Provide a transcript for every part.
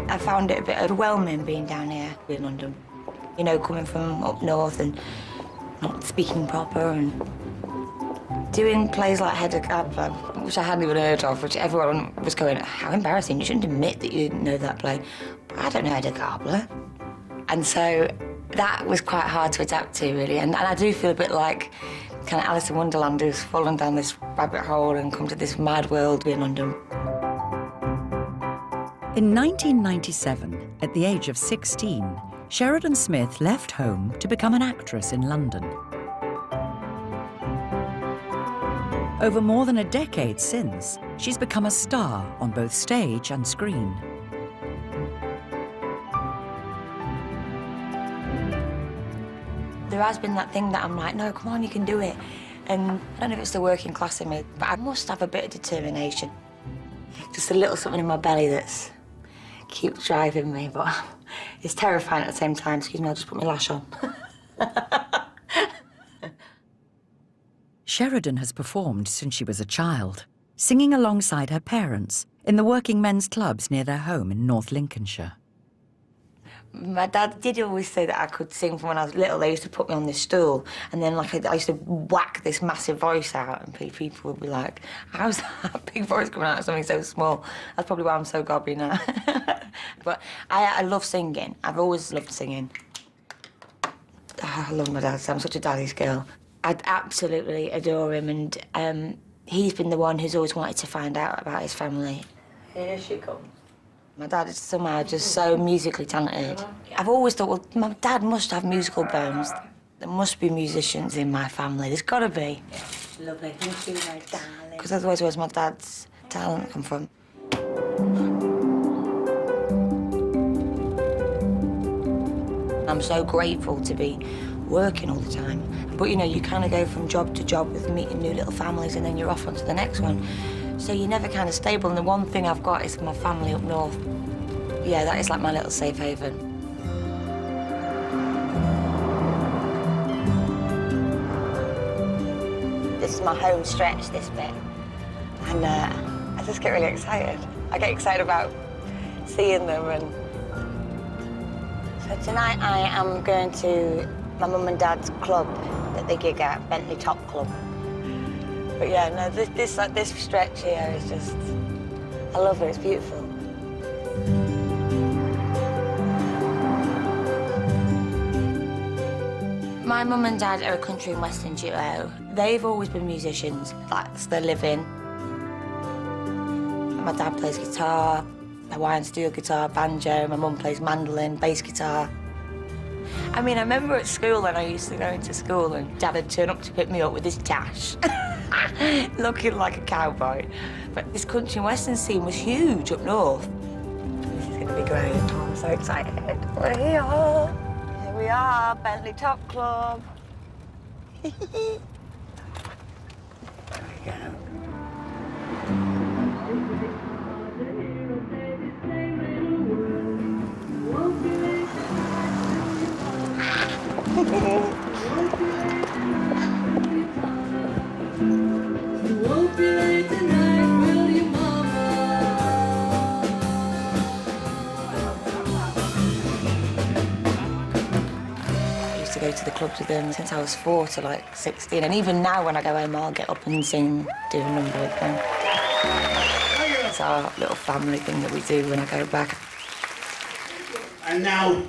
I found it a bit overwhelming being down here in London. You know, coming from up north and not speaking proper and doing plays like Hedda Gabler, which I hadn't even heard of, which everyone was going, how embarrassing, you shouldn't admit that you didn't know that play. But I don't know Hedda Gabler. And so that was quite hard to adapt to, really. And I do feel a bit like kind of Alice in Wonderland who's fallen down this rabbit hole and come to this mad world in London. In 1997, at the age of 16, Sheridan Smith left home to become an actress in London. Over more than a decade since, she's become a star on both stage and screen. There has been that thing that I'm like, no, come on, you can do it. And I don't know if it's the working class in me, but I must have a bit of determination. Just a little something in my belly that's keeps driving me, but it's terrifying at the same time. Excuse me, I'll just put my lash on. Sheridan has performed since she was a child, singing alongside her parents in the working men's clubs near their home in North Lincolnshire. My dad did always say that I could sing from when I was little. They used to put me on this stool, and then like I used to whack this massive voice out, and people would be like, how's that big voice coming out of something so small? That's probably why I'm so gobby now. But I love singing. I've always loved singing. Oh, I love my dad. I'm such a daddy's girl. I absolutely adore him, and he's been the one who's always wanted to find out about his family. Here she comes. My dad is somehow just so musically talented. I've always thought, well, my dad must have musical bones. There must be musicians in my family. There's got to be. Yeah, lovely. Thank you, my darling. Because otherwise, where's my dad's talent come from? I'm so grateful to be working all the time. But, you know, you kind of go from job to job with meeting new little families, and then you're off onto the next one. So you're never kind of stable, and the one thing I've got is my family up north. Yeah, that is like my little safe haven. This is my home stretch, this bit. And I just get really excited. I get excited about seeing them. And so tonight I am going to my mum and dad's club that they gig at, Bentley Top Club. But yeah, no, this stretch here is just, I love it, it's beautiful. My mum and dad are a country and western duo. They've always been musicians, that's their living. My dad plays guitar, Hawaiian steel guitar, banjo, my mum plays mandolin, bass guitar. I mean, I remember at school when I used to go into school and Dad would turn up to pick me up with his dash. Looking like a cowboy. But this country and western scene was huge up north. This is going to be great. Oh, I'm so excited. We're here. Here we are, Bentley Top Club. There we go. Go to the clubs with them since I was 4 to like 16, and even now when I go home I'll get up and sing, do a number with them. It's our little family thing that we do when I go back. And now,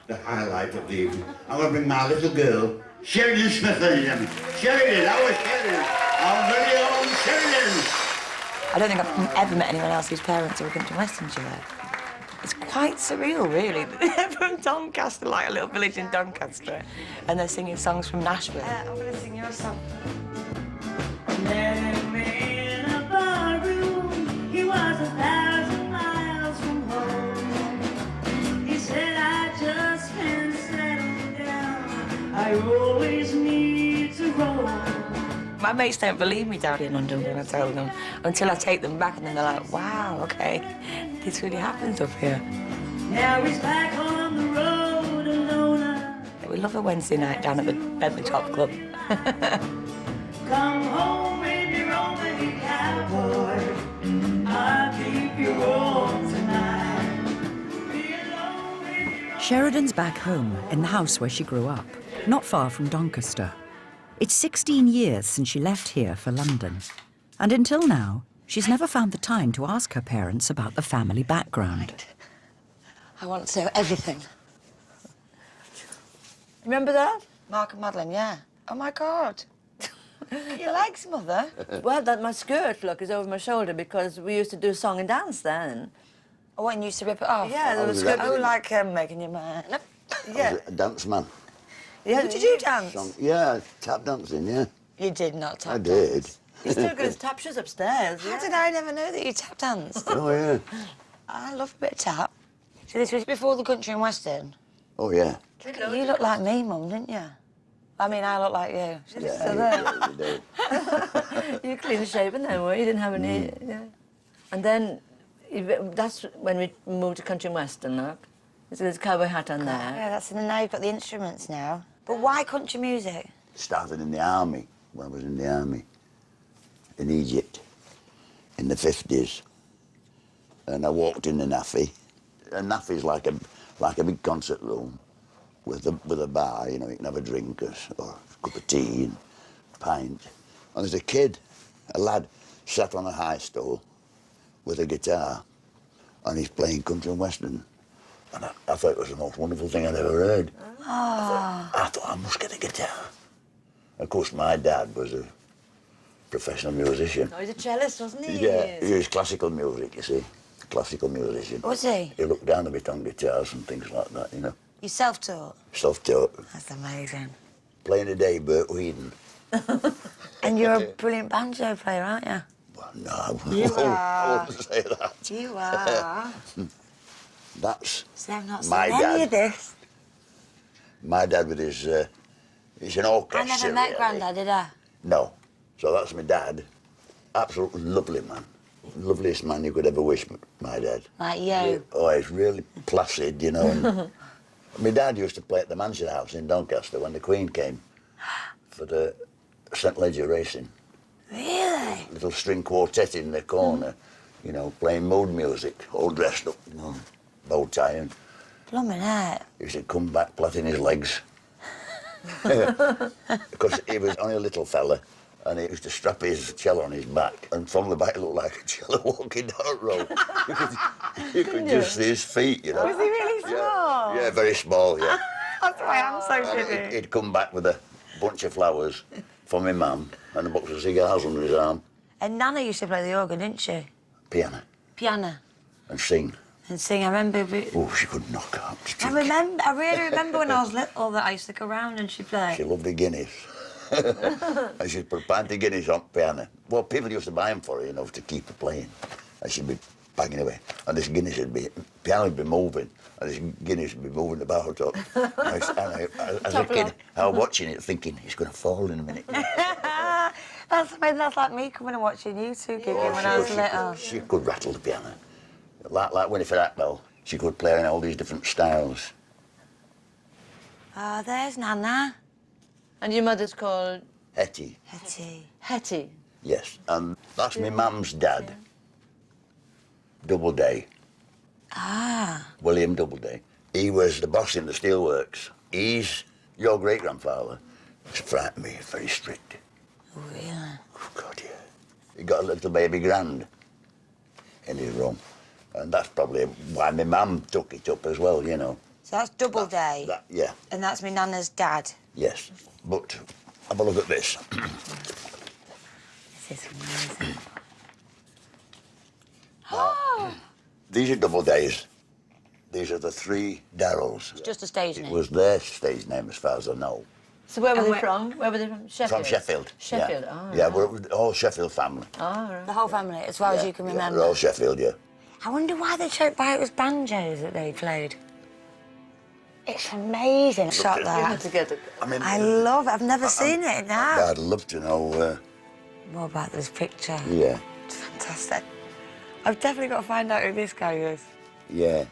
the highlight of the evening. I'm going to bring my little girl, Sheridan Smith, ladies and gentlemen. Sheridan, our Sheridan, our very own Sheridan. I don't think I've ever met anyone else whose parents are a country western duo. It's quite surreal, really. They're from Doncaster, like a little village in Doncaster, and they're singing songs from Nashville. I'm going to sing your song. Met him in a barroom. He was 1,000 miles from home. He said, I just can't settle down. I always need to roll. My mates don't believe me down in London when I tell them, until I take them back, and then they're like, wow, OK, this really happens up here. Now he's back on the road alone. We love a Wednesday night down at the Bentley Top Club. Come home, baby, roll with your cowboy. I'll keep you rolling. Sheridan's back home in the house where she grew up, not far from Doncaster. It's 16 years since she left here for London. And until now, she's never found the time to ask her parents about the family background. Right. I want to know everything. Remember that? Mark and Madeline, yeah. Oh, my God. Your legs, Mother. Well, that my skirt, look, is over my shoulder because we used to do song and dance then. Oh, and you used to rip it off? Yeah, there was that- skirt. Oh, like making your man. Yeah. I was a dance man. Yeah. Did you dance? Yeah, tap dancing, yeah. You did not tap I did. dance. He's still got his tap shoes upstairs. How Yeah. did I never know that you tap danced? Oh, yeah. I love a bit of tap. So this was before the country and western? Oh, yeah. You look like me, Mum, didn't you? I mean, I look like you. Yeah, you did. You're clean shaven then, were you? You didn't have any. Yeah. And then that's when we moved to country and western, look. There's a cowboy hat on there. Yeah, that's in the now. You've got the instruments now. But why country music? Started in the army, when I was in the army, in Egypt, in the 50s. And I walked in the naffy. A naffy's like a big concert room with a bar, you know, you can have a drink or a cup of tea and a pint. And there's a kid, a lad, sat on a high stool with a guitar, and he's playing country and western. And I thought it was the most wonderful thing I'd ever heard. I thought, I must get a guitar. Of course, my dad was a professional musician. Oh, he's a cellist, wasn't he? Yeah, he was classical music, you see. Classical musician. Was he? He looked down a bit on guitars and things like that, you know. You self-taught? Self-taught. That's amazing. Playing a day, Bert Whedon. And you're a brilliant banjo player, aren't you? Well, no, You I are. wouldn't say that. You are. That's So I've not my seen any dad. of this. My dad with his, he's an I orchestra. never met really. Grandad, did I? No. So that's my dad. Absolutely lovely man. Loveliest man you could ever wish, my dad. Like you. Oh, he's really placid, you know. And my dad used to play at the Mansion House in Doncaster when the Queen came for the St Leger racing. Really? Little string quartet in the corner, you know, playing mood music, all dressed up, you know, bow tie, and Blooming heck. he used to come back plaiting his legs. Because he was only a little fella, and he used to strap his cello on his back, and from the back it looked like a cello walking down a road. You could just see his feet, you know. Was he really small? Yeah, very small, yeah. That's why I'm so And shitty. he'd come back with a bunch of flowers for my mum and a box of cigars under his arm, And Nana used to play the organ, didn't she? piano, Piano. and sing. And sing. I remember. Oh, she could knock out. I really remember when I was little that I used to go round and she'd play. She loved the Guinness. And she'd put a pint of Guinness on piano. Well, people used to buy them for her, you know, to keep her playing. And she'd be banging away. And this Guinness would be, piano would be moving, and this Guinness would be moving about. As a kid, I was watching it thinking, it's going to fall in a minute. That's like me coming and watching you two gigging when I was little. She could rattle the piano. Like Winifred Atwell, she could play in all these different styles. Oh, there's Nana. And your mother's called Hetty, Hetty. Hetty. yes. And that's my mum's dad, Doubleday, Ah. William Doubleday. He was the boss in the steelworks. He's your great-grandfather. It's frightened me, very strict. Oh, really? Oh, God, yeah. He got a little baby grand in his room. And that's probably why my mum took it up as well, you know. So that's Doubleday. Yeah, And that's my Nana's dad. yes. But have a look at this. This is amazing. These are Doubledays. These are the three Darrells. It's just a stage It name. was their stage name, as far as I know. So where were And they where- from? Where were they from? Sheffield? From Sheffield. Sheffield, yeah. oh, Yeah, right. we're all Sheffield family. Oh, right. The whole family, as far as you can Yeah, remember. we're all Sheffield, yeah. I wonder why they chose why it was banjos that they played. It's amazing. Shot We had that. to get it. I mean, I love it. I've never seen it now. I'd love to know, More about this picture. yeah, It's fantastic. I've definitely got to find out who this guy is. yeah.